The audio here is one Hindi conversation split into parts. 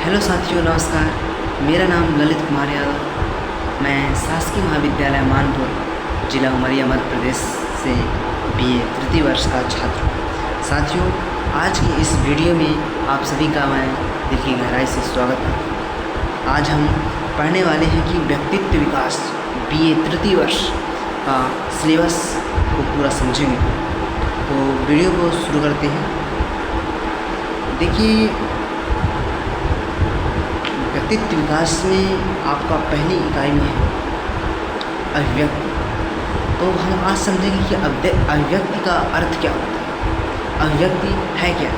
हेलो साथियों, नमस्कार। मेरा नाम ललित कुमार यादव। मैं शासकीय महाविद्यालय मानपुर, जिला उमरिया, मध्य प्रदेश से बीए तृतीय वर्ष का छात्र हूँ। साथियों, आज की इस वीडियो में आप सभी का मैं दिल की गहराई से स्वागत करता हूँ। आज हम पढ़ने वाले हैं कि व्यक्तित्व विकास बीए तृतीय वर्ष का सिलेबस को पूरा समझेंगे। तो वीडियो को शुरू करते हैं। देखिए, व्यक्तित्व विकास में आपका पहली इकाई में है अभिव्यक्ति। तो हम आज समझेंगे कि अभिव्यक्ति का अर्थ क्या होता है। अभिव्यक्ति है क्या?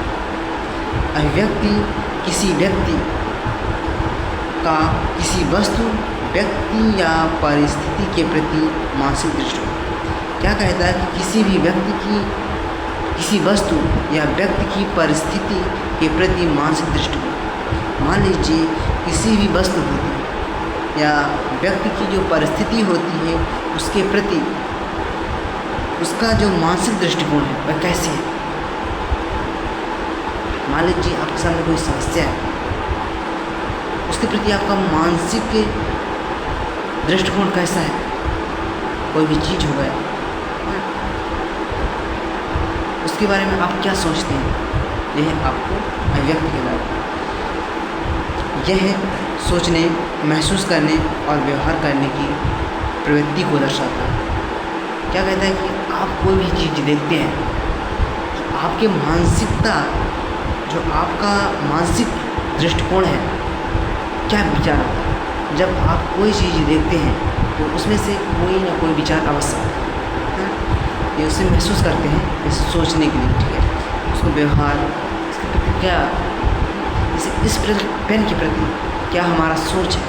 अभिव्यक्ति किसी व्यक्ति का किसी वस्तु, व्यक्ति या परिस्थिति के प्रति मानसिक दृष्टिकोण। क्या कहता है कि किसी भी व्यक्ति की किसी वस्तु या व्यक्ति की परिस्थिति के प्रति मानसिक दृष्टिकोण। मान लीजिए किसी भी वस्तु होती है या व्यक्ति की जो परिस्थिति होती है उसके प्रति उसका जो मानसिक दृष्टिकोण है वह कैसे है। मान लीजिए आपके सामने कोई समस्या है, उसके प्रति आपका मानसिक दृष्टिकोण कैसा है। कोई भी चीज़ हो गया, उसके बारे में आप क्या सोचते हैं, यह आपको अभिव्यक्ति के बारे में यह सोचने, महसूस करने और व्यवहार करने की प्रवृत्ति को दर्शाता है। क्या कहता है कि आप कोई भी चीज़ देखते हैं तो आपके मानसिकता, जो आपका मानसिक दृष्टिकोण है, क्या विचार आता है। जब आप कोई चीज़ देखते हैं तो उसमें से कोई ना कोई विचार अवश्य आता है। ये उसे महसूस करते हैं इस सोचने के लिए, ठीक है। उसको व्यवहार, इसके प्रति क्या, इस पेन के प्रति क्या हमारा सोच है,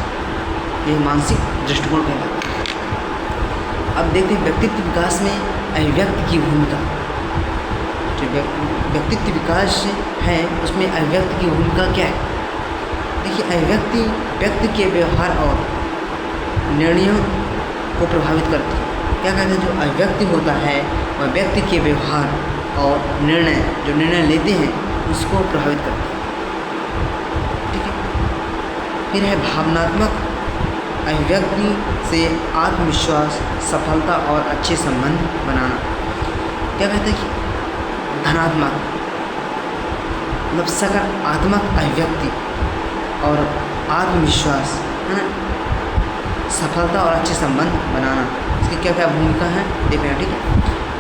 यह मानसिक दृष्टिकोण कहलाता है। अब देखते हैं व्यक्तित्व विकास में अभिव्यक्ति की भूमिका। जो व्यक्तित्व विकास है उसमें अभिव्यक्ति की भूमिका क्या है। देखिए, अभिव्यक्ति व्यक्ति के व्यवहार और निर्णयों को प्रभावित करती है। क्या कहते हैं, जो अभिव्यक्ति होता है वह व्यक्ति के व्यवहार और निर्णय लेते हैं उसको प्रभावित करती है। फिर है भावनात्मक अभिव्यक्ति से आत्मविश्वास, सफलता और अच्छे संबंध बनाना। क्या कहते हैं कि धनात्मक मतलब सकारात्मक अभिव्यक्ति और आत्मविश्वास, है ना, सफलता और अच्छे संबंध बनाना, इसकी क्या क्या भूमिका है देखना, ठीक है।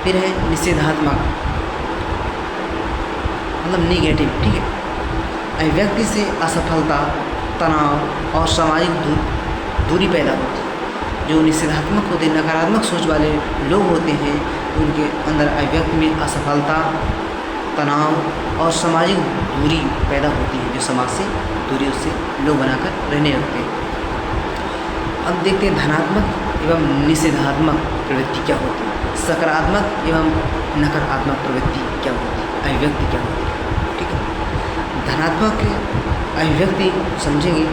फिर है निषेधात्मक मतलब निगेटिव, ठीक है। अभिव्यक्ति से असफलता, तनाव और सामाजिक दूरी पैदा होती है। जो निषेधात्मक होते हैं, नकारात्मक सोच वाले लोग होते हैं, उनके अंदर अभिव्यक्ति में असफलता, तनाव और सामाजिक दूरी पैदा होती है। जो समाज से दूरी, उससे लोग बनाकर रहने लगते हैं। अब देखते हैं धनात्मक एवं निषेधात्मक प्रवृत्ति क्या होती है, सकारात्मक एवं नकारात्मक प्रवृत्ति क्या होती है, अभिव्यक्ति क्या होती है, ठीक है। धनात्मक अभिव्यक्ति समझेंगे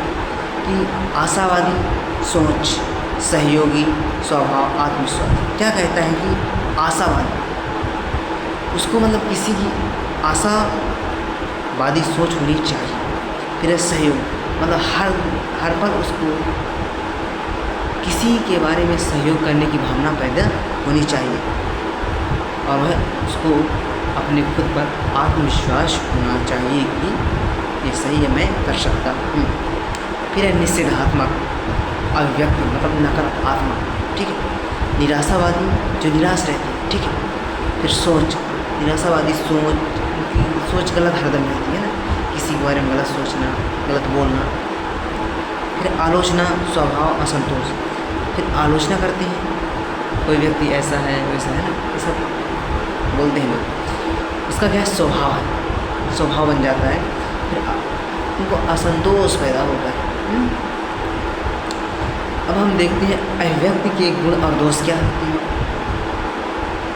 कि आशावादी सोच, सहयोगी स्वभाव, आत्मविश्वास। क्या कहता है कि आशावादी, उसको मतलब किसी की आशावादी सोच होनी चाहिए। फिर सहयोग मतलब हर पल उसको किसी के बारे में सहयोग करने की भावना पैदा होनी चाहिए और वह उसको अपने खुद पर आत्मविश्वास होना चाहिए कि ये सही है, मैं कर सकता हूँ। फिर है निषेधात्मक अभिव्यक्ति मतलब नकारात्मक, ठीक है। निराशावादी, जो निराश रहते हैं, ठीक है। फिर सोच, निराशावादी सोच गलत हरदम रहती है ना, किसी के बारे में गलत सोचना, गलत बोलना। फिर आलोचना, स्वभाव असंतोष, फिर आलोचना करते हैं, कोई व्यक्ति ऐसा है वैसा है ना, ये सब बोलते हैं लोग। उसका क्या स्वभाव है, स्वभाव बन जाता है। फिर उनको असंतोष पैदा होता है। अब हम देखते हैं अभिव्यक्ति के गुण और दोष क्या होते हैं,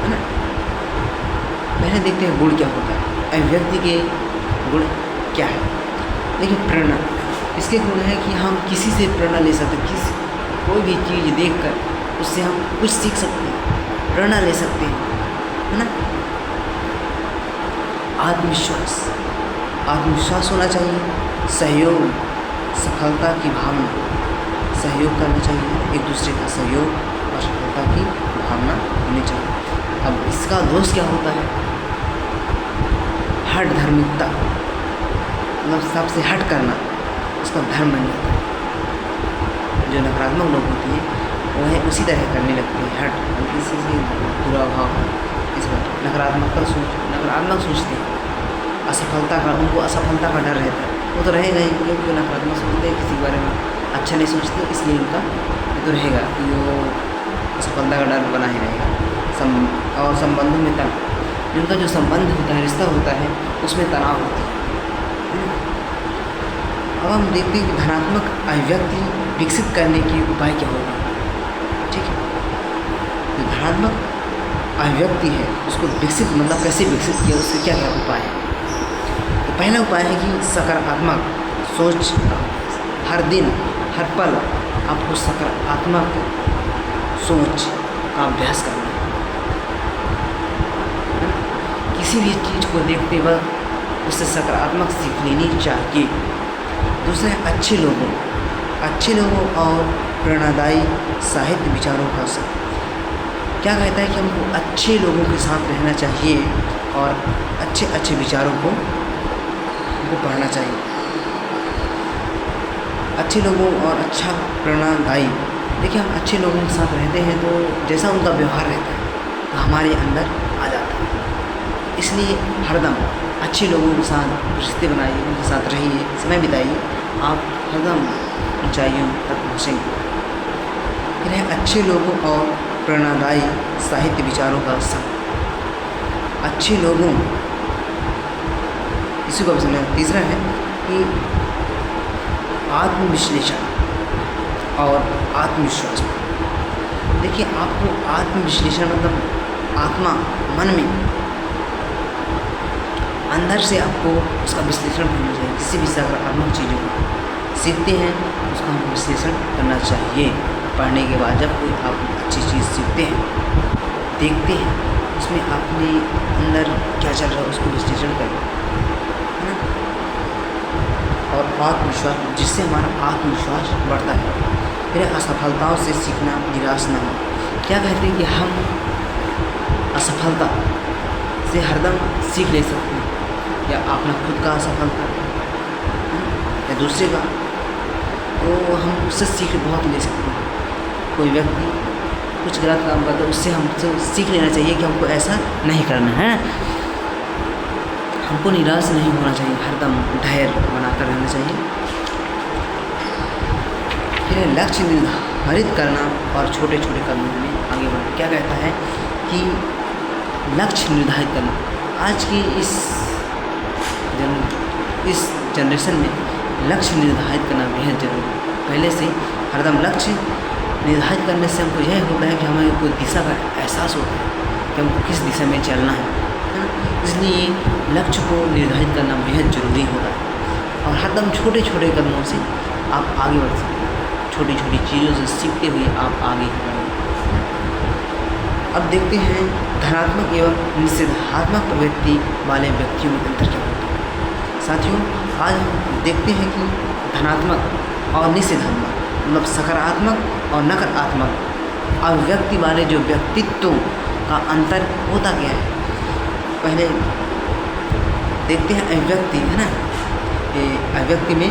है ना। पहले देखते हैं गुण क्या होता है, अभिव्यक्ति के गुण क्या है। देखिए, प्रेरणा, इसके गुण है कि हम किसी से प्रेरणा ले सकते हैं। कोई भी चीज़ देखकर उससे हम कुछ सीख सकते हैं, प्रेरणा ले सकते हैं, है ना। आत्मविश्वास होना चाहिए। सहयोग, सफलता की भावना, सहयोग करना चाहिए, एक दूसरे का सहयोग और सफलता की भावना होनी चाहिए। अब इसका दोष क्या होता है? हठ धर्मिकता, मतलब सबसे हट करना, उसका धर्म बन जाता है। जो नकारात्मक लोग होते हैं वह उसी तरह करने लगते हैं, हट, किसी से बुरा भाव, इस पर नकारात्मक सोचते हैं, असफलता का, उनको असफलता का डर रहता है। वो तो रहेगा ही, क्योंकि नकारात्मक सोचते हैं, किसी के बारे में अच्छा नहीं सोचते, इसलिए उनका ये तो रहेगा कि वो असफलता का डर बना ही रहेगा। और संबंधों में तनाव, जिनका जो संबंध होता है, रिश्ता होता है, उसमें तनाव होता है। अब हम देखते हैं कि धनात्मक अभिव्यक्ति विकसित करने के उपाय क्या होगा। ठीक है, जो धनात्मक अभिव्यक्ति है उसको विकसित, मतलब कैसे विकसित किया, उसके क्या क्या उपाय है। तो पहला उपाय है कि सकारात्मक सोच, हर दिन हर पल आपको सकारात्मक सोच का अभ्यास करना है। किसी भी चीज़ को देखते वक्त उससे सकारात्मक सीख लेनी चाहिए। दूसरा है अच्छे लोगों और प्रेरणादायी साहित्य विचारों का असर। क्या कहता है कि हमको अच्छे लोगों के साथ रहना चाहिए और अच्छे विचारों को हमको पढ़ना चाहिए। अच्छे लोगों और अच्छा प्रेरणादायी, देखिए हम अच्छे लोगों के साथ रहते हैं तो जैसा उनका व्यवहार रहता है तो हमारे अंदर आ जाता है। इसलिए हरदम अच्छे लोगों के साथ रिश्ते बनाइए, उनके साथ रहिए, समय बिताइए, आप हरदम ऊंचाइयों तक पहुँचेंगे। फिर है अच्छे लोगों और प्रेरणादायी साहित्य विचारों का संग। अच्छे लोगों, इसी को समझना। तीसरा है कि आत्मविश्लेषण और आत्मविश्वास। देखिए आपको आत्मविश्लेषण मतलब आत्मा, मन में अंदर से आपको उसका विश्लेषण करना चाहिए। किसी भी सकारात्मक चीज़ों को सीखते हैं उसका हमको विश्लेषण करना चाहिए। पढ़ने के बाद जब कोई आप अच्छी चीज़ सीखते हैं, देखते हैं, उसमें अपने अंदर क्या चल रहा है उसको विश्लेषण करें, है ना। और आत्मविश्वास, जिससे हमारा आत्मविश्वास बढ़ता है। फिर असफलताओं से सीखना, निराश न हो। क्या कहते हैं कि हम असफलता से हरदम सीख ले सकते हैं, या अपना खुद का असफलता या दूसरे का, तो हम उससे सीख बहुत ले सकते हैं। कोई व्यक्ति कुछ गलत काम करता है, उससे हमसे सीख लेना चाहिए कि हमको ऐसा नहीं करना है। हमको निराश नहीं होना चाहिए, हरदम धैर्य बनाकर रहना चाहिए। फिर लक्ष्य निर्धारित करना और छोटे छोटे कदमों में आगे बढ़ना। क्या कहता है कि लक्ष्य निर्धारित करना। आज की इस जनरेशन में लक्ष्य निर्धारित करना बेहद जरूरी है। पहले से हरदम लक्ष्य निर्धारित करने से हमको यह होता है कि हमें कोई दिशा का एहसास होता है कि हमको किस दिशा में चलना है ना। इसलिए लक्ष्य को निर्धारित करना बेहद ज़रूरी होता है और हरदम छोटे छोटे कदमों से आप आगे बढ़ सकते हैं। छोटी छोटी चीज़ों से सीखते हुए आप आगे बढ़ें। अब देखते हैं धनात्मक एवं निषेधात्मक प्रवृत्ति वाले व्यक्तियों में अंतर क्या होता है। साथियों, आज हम देखते हैं कि धनात्मक और निषेधात्मक, मतलब सकारात्मक और नकारात्मक अभिव्यक्ति वाले जो व्यक्तित्व का अंतर होता क्या है। पहले देखते हैं अभिव्यक्ति, है ना। ये अभिव्यक्ति में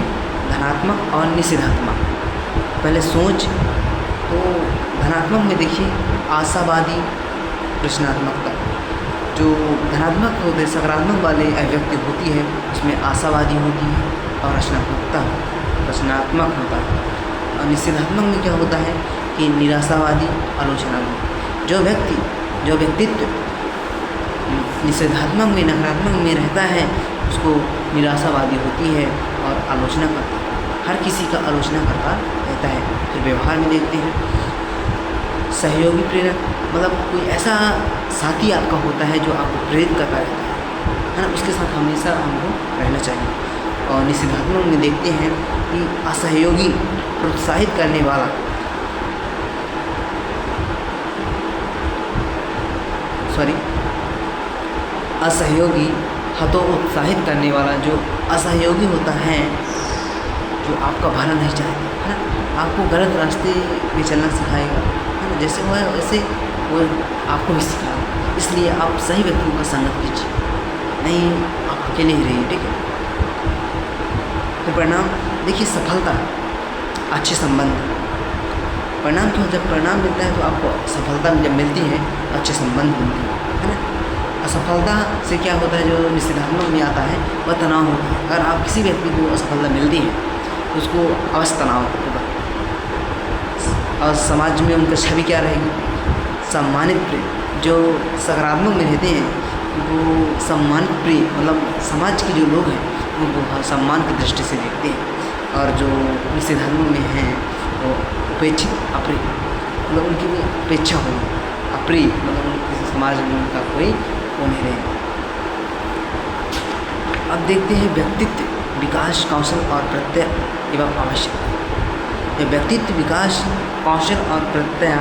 धनात्मक और निषेधात्मक। पहले सोच, तो धनात्मक में देखिए आशावादी, रचनात्मकता। जो धनात्मक होते सकारात्मक वाले अभिव्यक्ति होती है उसमें आशावादी होती है और रचनात्मक होता है। और निषेधात्मक में क्या होता है कि निराशावादी, आलोचनात्मक। जो व्यक्तित्व निषेधात्मक में, नकारात्मक में रहता है उसको निराशावादी होती है और आलोचना करता है, हर किसी का आलोचना करता रहता है। फिर व्यवहार में देखते हैं सहयोगी प्रेरक, मतलब कोई ऐसा साथी आपका होता है जो आपको प्रेरित करता रहता है ना, उसके साथ हमेशा हमको रहना चाहिए। और निषेधात्मक में देखते हैं कि असहयोगी, प्रोत्साहित करने वाला, असहयोगी हतोत्साहित करने वाला। जो असहयोगी होता है, जो जो आपका भला नहीं चाहेगा, है ना, आपको गलत रास्ते पे चलना सिखाएगा, है ना, जैसे वो है वैसे वो आपको भी सिखाएगा। इसलिए आप सही व्यक्तियों का संगत कीजिए, नहीं आप अकेले ही रहिए, ठीक है। फिर परिणाम देखिए, सफलता, अच्छे संबंध। परिणाम क्यों, जब परिणाम मिलता है तो आपको सफलता जब मिलती है तो अच्छे संबंध मिलते हैं, है ना। असफलता से क्या होता है, जो निषेधात्मक में आता है वह तनाव होता है। अगर आप किसी व्यक्ति को असफलता मिलती है तो उसको अवश्य तनाव होगा, और समाज में उनका छवि क्या रहेगी, सम्मानित प्रिय। जो सकारात्मक में रहते हैं वो सम्मानित प्रिय, मतलब समाज के जो लोग हैं उनको सम्मान की दृष्टि से देखते हैं, और जो निषेधात्मक में हैं वो उपेक्षित, अप्रिय, मतलब उनकी भी अपेक्षा हो, अप्रिय, मतलब किसी समाज में उनका कोई वो नहीं रहे। अब देखते हैं व्यक्तित्व विकास कौशल और प्रत्यय एवं आवश्यकता। यह व्यक्तित्व विकास कौशल और प्रत्यय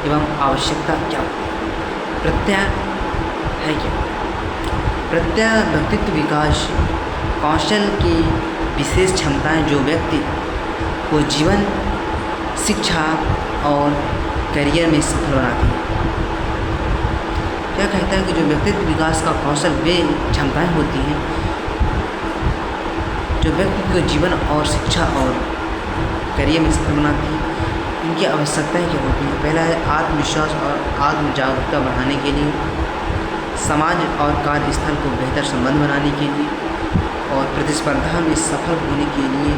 एवं आवश्यकता क्या होती है? प्रत्यय है क्या? प्रत्यय व्यक्तित्व विकास कौशल की विशेष क्षमताएं जो व्यक्ति को जीवन, शिक्षा और करियर में सफल बनाती है। क्या कहता है कि जो व्यक्तित्व विकास का कौशल वे क्षमताएं होती हैं जो व्यक्ति को जीवन और शिक्षा और करियर में सफल बनाती है। इनकी आवश्यकताएं क्या होती हैं? पहला है आत्मविश्वास और आत्म जागरूकता बढ़ाने के लिए, समाज और कार्यस्थल को बेहतर संबंध बनाने के लिए, और प्रतिस्पर्धा में सफल होने के लिए,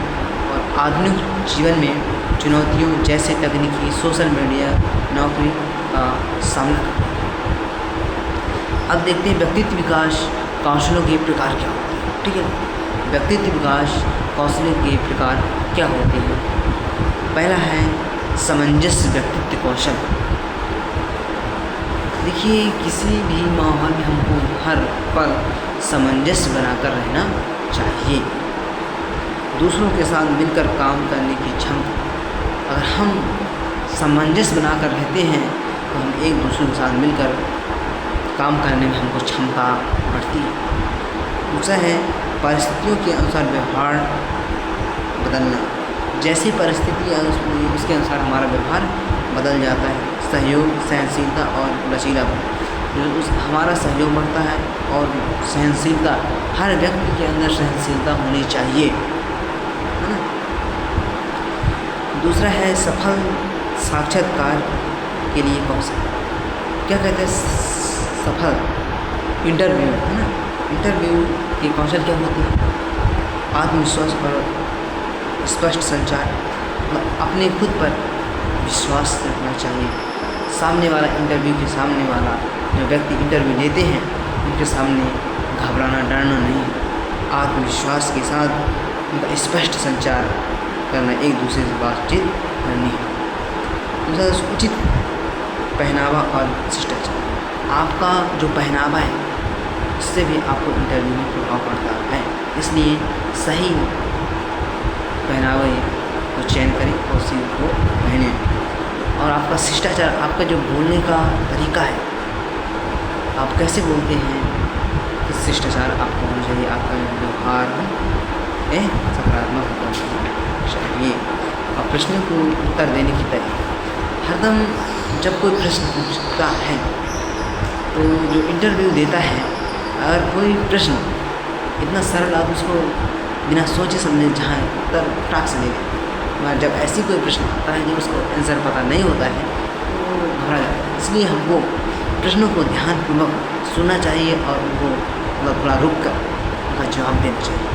और आधुनिक जीवन में चुनौतियों जैसे तकनीकी, सोशल मीडिया, नौकरी का सामना करते हैं। अब देखते हैं व्यक्तित्व विकास कौशलों के प्रकार क्या होते हैं, ठीक है। व्यक्तित्व विकास कौशलों के प्रकार क्या होते हैं? पहला है सामंजस्य व्यक्तित्व कौशल। देखिए, किसी भी माहौल में हमको हर पल सामंजस्य बनाकर रहना चाहिए। दूसरों के साथ मिलकर काम करने की क्षमता, अगर हम सामंजस्य बनाकर रहते हैं तो हम एक दूसरे के साथ मिलकर काम करने में हमको क्षमता बढ़ती है। दूसरा है परिस्थितियों के अनुसार व्यवहार बदलना। जैसी परिस्थिति है उसके अनुसार हमारा व्यवहार बदल जाता है। सहयोग, सहनशीलता और लचीलापन। हमारा सहयोग बढ़ता है और सहनशीलता, हर व्यक्ति के अंदर सहनशीलता होनी चाहिए, है ना। दूसरा है सफल साक्षात्कार के लिए कौशल। क्या कहते हैं? सफल इंटरव्यू, है ना। इंटरव्यू की कौशल क्या होती है? आत्मविश्वास और स्पष्ट संचार, मतलब अपने खुद पर विश्वास रखना चाहिए। सामने वाला इंटरव्यू के सामने वाला जो व्यक्ति इंटरव्यू लेते हैं उनके सामने घबराना, डरना नहीं, आत्मविश्वास के साथ उनका स्पष्ट संचार करना, एक दूसरे से बातचीत करनी है। दूसरा उचित पहनावा और शिष्टाचार। आपका जो पहनावा है उससे भी आपको इंटरव्यू में प्रभाव पड़ता है, इसलिए सही पहनावे को चयन करें और उसी को पहने। और आपका शिष्टाचार, आपका जो बोलने का तरीका है, आप कैसे बोलते हैं, इस शिष्टाचार आपको होना चाहिए। आपका व्यवहार सकारात्मक होना चाहिए। और प्रश्नों को उत्तर देने की तरीका, हरदम जब कोई प्रश्न पूछता है तो जो इंटरव्यू देता है, अगर कोई प्रश्न इतना सरल, आप उसको बिना सोचे समझे जहाँ उत्तर फटाक से दे दें, मगर जब ऐसी कोई प्रश्न आता है जो उसको आंसर पता नहीं होता है तो घबरा जाता है। इसलिए हमको प्रश्नों को ध्यानपूर्वक सुनना चाहिए और उनको मतलब थोड़ा रुक कर उनका जवाब देना चाहिए।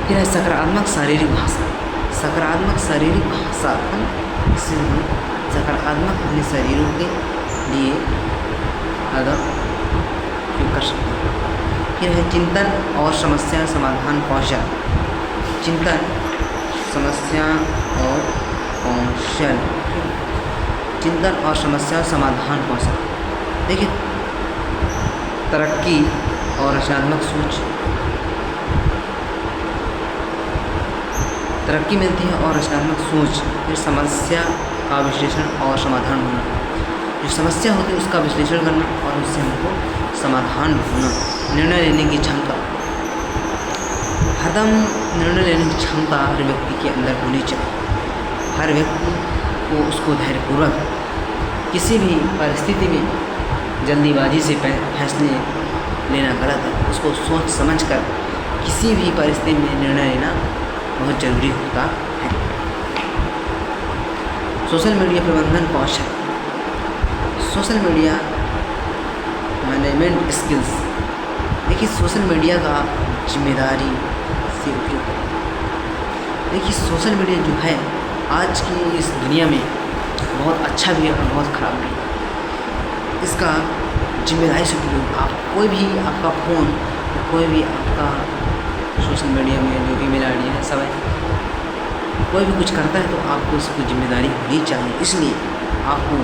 फिर है सकारात्मक शारीरिक भाषा। सकारात्मक शारीरिक भाषा, इससे हम सकारात्मक अपने शरीरों के लिए अदब उपयोग कर सकते हैं। फिर है चिंतन और समस्या समाधान कौशल। चिंतन, समस्या और कौशल, चिंतन और समस्या समाधान कौशल। देखिए, तरक्की और रचनात्मक सोच, तरक्की मिलती है और रचनात्मक सोच। फिर समस्या का विश्लेषण और समाधान होना, जो समस्या होती है उसका विश्लेषण करना और उससे हमको समाधान ढूंढना, निर्णय लेने की क्षमता। हर हरदम निर्णय लेने की क्षमता हर व्यक्ति के अंदर होनी चाहिए। हर व्यक्ति को उसको धैर्यपूर्वक किसी भी परिस्थिति में जल्दीबाजी से फैसले लेना गलत है। उसको सोच समझ कर किसी भी परिस्थिति में निर्णय लेना बहुत ज़रूरी होता है। सोशल मीडिया प्रबंधन कौशल, सोशल मीडिया मैनेजमेंट स्किल्स। देखिए सोशल मीडिया का जिम्मेदारी से उपयोग करें। देखिए सोशल मीडिया जो है आज की इस दुनिया में बहुत अच्छा भी है और बहुत ख़राब भी है। इसका जिम्मेदारी से उपयोग, आप कोई भी आपका फ़ोन, कोई भी आपका सोशल मीडिया में जो ईमेल आईडी है सब है, कोई भी कुछ करता है तो आपको उसकी जिम्मेदारी होनी चाहिए। इसलिए आपको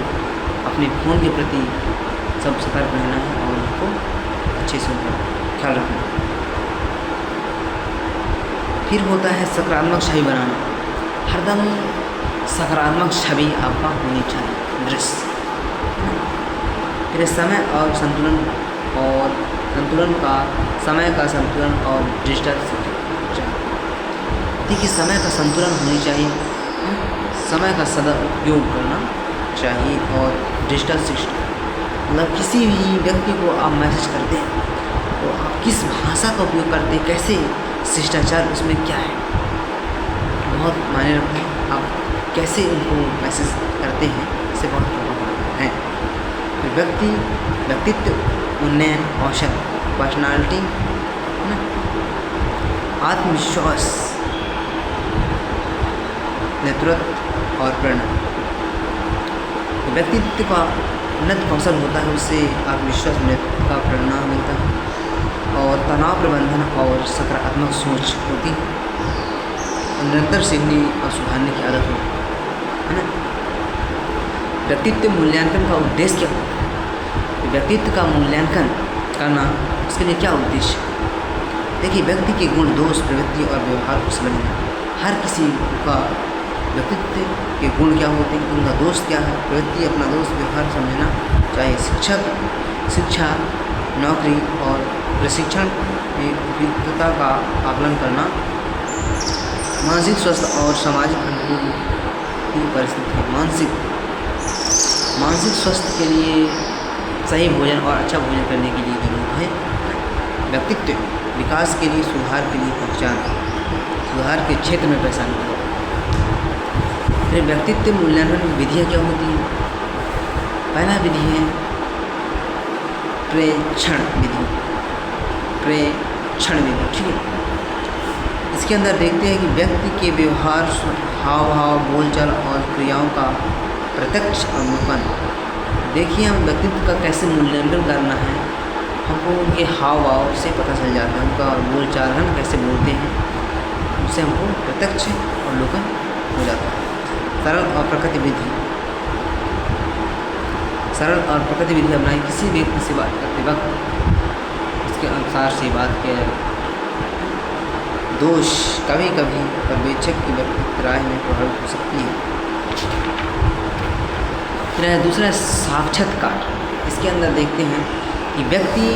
अपने फ़ोन के प्रति सब सतर्क रहना है और उसको अच्छे से उनका ख्याल रखना है। फिर होता है सकारात्मक छवि बनाना। हरदम सकारात्मक छवि आपका होनी चाहिए, दृश्य। फिर समय और संतुलन का समय का संतुलन और डिजिटल शिक्षा। देखिए समय का संतुलन होनी चाहिए, समय का सदुपयोग करना चाहिए और डिजिटल शिक्षा मतलब किसी भी व्यक्ति को आप मैसेज करते हैं तो आप किस भाषा का उपयोग करते हैं, कैसे शिष्टाचार उसमें क्या है, बहुत मायने रखते हैं। आप कैसे उनको मैसेज करते हैं इससे बहुत प्रभाव पड़ता है। फिर व्यक्तित्व उन्नयन कौशल, पर्सनालिटी, आत्मविश्वास, नेतृत्व और प्रेरणा। व्यक्तित्व का उन्नत कौशल होता है, उससे आत्मविश्वास, नेतृत्व का प्रेरणा मिलता है और तनाव प्रबंधन और सकारात्मक सोच होती है। निरंतर सीखने और सुधारने की आदत होती है ना। व्यक्तित्व मूल्यांकन का उद्देश्य क्या होता है? व्यक्तित्व का मूल्यांकन करना, उसके लिए क्या उद्देश्य? देखिए व्यक्ति के गुण, दोष, प्रवृत्ति और व्यवहार को समझना। हर किसी का व्यक्तित्व के गुण क्या होते हैं, उनका दोष क्या है, प्रवृत्ति, अपना दोष, व्यवहार समझना चाहिए। शिक्षा, नौकरी और प्रशिक्षण में उपयुक्तता का आकलन करना। मानसिक स्वास्थ्य और सामाजिक अनुकूल की परिस्थिति। मानसिक स्वास्थ्य के लिए सही भोजन और अच्छा भोजन करने के लिए जरूरत है। व्यक्तित्व विकास के लिए, सुधार के लिए पहचान, सुधार के क्षेत्र में पहचान करें। फिर व्यक्तित्व मूल्यांकन की विधियाँ क्या होती हैं? पहला विधि है प्रेक्षण विधि, ठीक है। इसके अंदर देखते हैं कि व्यक्ति के व्यवहार, हाव भाव, बोलचाल और क्रियाओं का प्रत्यक्ष अवलोकन। देखिए हम व्यक्तित्व का कैसे मूल्यांकन करना है, हमको उनके हाव भाव से पता चल जाता है, उनका बोलचाल हम कैसे बोलते हैं, उससे हमको प्रत्यक्ष अवलोकन हो जाता है। सरल और प्रकृति विधि, सरल और प्रकृति विधि अपनाएं। किसी व्यक्ति से बात करते वक्त उसके अनुसार से बात किया जाए। दोष कभी कभी पर्यवेक्षक की व्यक्तिगत राय में प्रभावित हो सकती है। फिर दूसरा साक्षात्कार। इसके अंदर देखते हैं कि व्यक्ति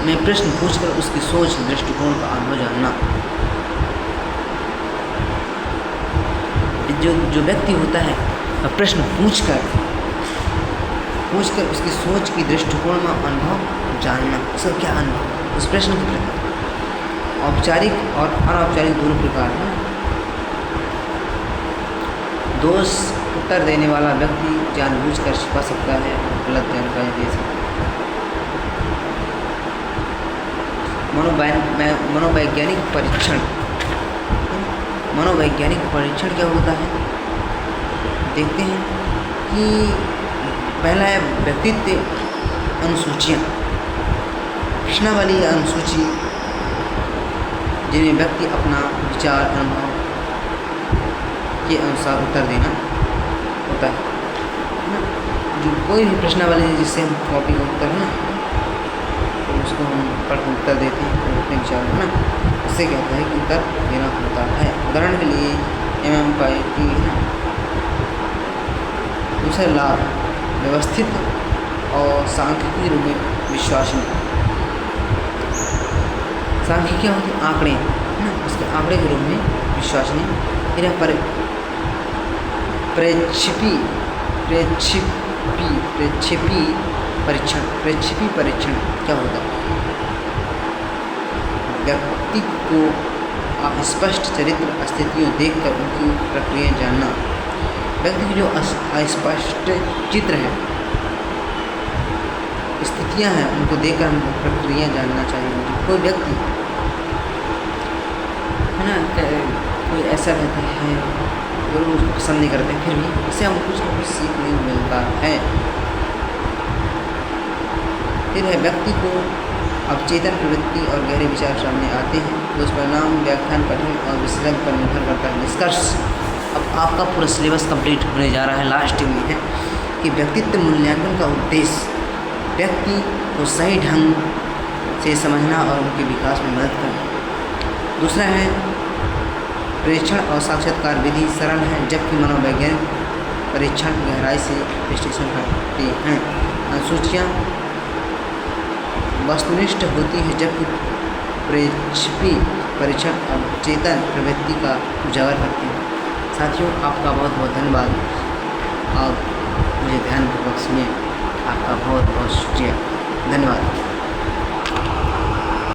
में प्रश्न पूछकर उसकी सोच, दृष्टिकोण का अनुभव जानना। जो व्यक्ति होता है प्रश्न पूछकर उसकी सोच की, दृष्टिकोण में अनुभव जानना, उसका क्या अनुभव, उस प्रश्न के प्रति। औपचारिक और अनौपचारिक दोनों प्रकार हैं। दोष उत्तर देने वाला व्यक्ति जानबूझकर छिपा सकता है, गलत जानकारी दे सकता है। मनोवैज्ञानिक परीक्षण। मनोवैज्ञानिक परीक्षण क्या होता है? देखते हैं कि पहला है व्यक्तित्व अनुसूचियाँ, प्रश्नावली या अनुसूची जिन्हें व्यक्ति अपना विचार, अनुभव के अनुसार उत्तर देना होता है। जो कोई भी प्रश्नावली है जिससे हम कॉपी का उत्तर है ना, तो उसको हम पढ़ कर उत्तर देते हैं तो अपने विचार है ना, उससे क्या होता है कि उत्तर देना होता है। उदाहरण के लिए MMPI है ना। दूसरा लाभ व्यवस्थित और सांख्यिकीय रूप में विश्वसनीय। सांख्यिकी क्या होती है? आंकड़े, है ना, उसके आंकड़े के रूप में विश्वसनीय। फिर है प्रेक्षेपी परीक्षण। प्रेक्षेपी परीक्षण क्या होता है? व्यक्ति को अस्पष्ट चरित्र स्थितियों देखकर उनकी प्रक्रिया जानना। व्यक्ति की जो अस्पष्ट चित्र है, स्थितियां हैं, उनको देखकर हमको प्रक्रिया जानना चाहिए। कोई व्यक्ति है ना, कोई ऐसा रहता है जो लोग उसको पसंद नहीं करते, फिर भी इससे हमको कुछ ना कुछ सीखने को मिलता है। फिर है व्यक्ति को अवचेतन प्रवृत्ति और गहरे विचार सामने आते हैं, तो उस परिणाम व्याख्यान कठिन और विश्लेषण पर निर्भर करता है। निष्कर्ष, अब आपका पूरा सिलेबस कंप्लीट होने जा रहा है। लास्ट में है कि व्यक्तित्व मूल्यांकन का उद्देश्य व्यक्ति को सही ढंग से समझना और उनके विकास में मदद करना। दूसरा है परीक्षण और साक्षात्कार विधि सरल है, जबकि मनोवैज्ञानिक परीक्षण गहराई से विश्लेषण करते हैं। अनुसूचियाँ वस्तुनिष्ठ होती है, जबकि प्रेक्षेपी परीक्षण अवचेतन प्रवृत्ति का उजागर करते हैं। साथियों, आपका बहुत बहुत धन्यवाद और मुझे ध्यानपूर्वक सुनिए। आपका बहुत बहुत शुक्रिया, धन्यवाद।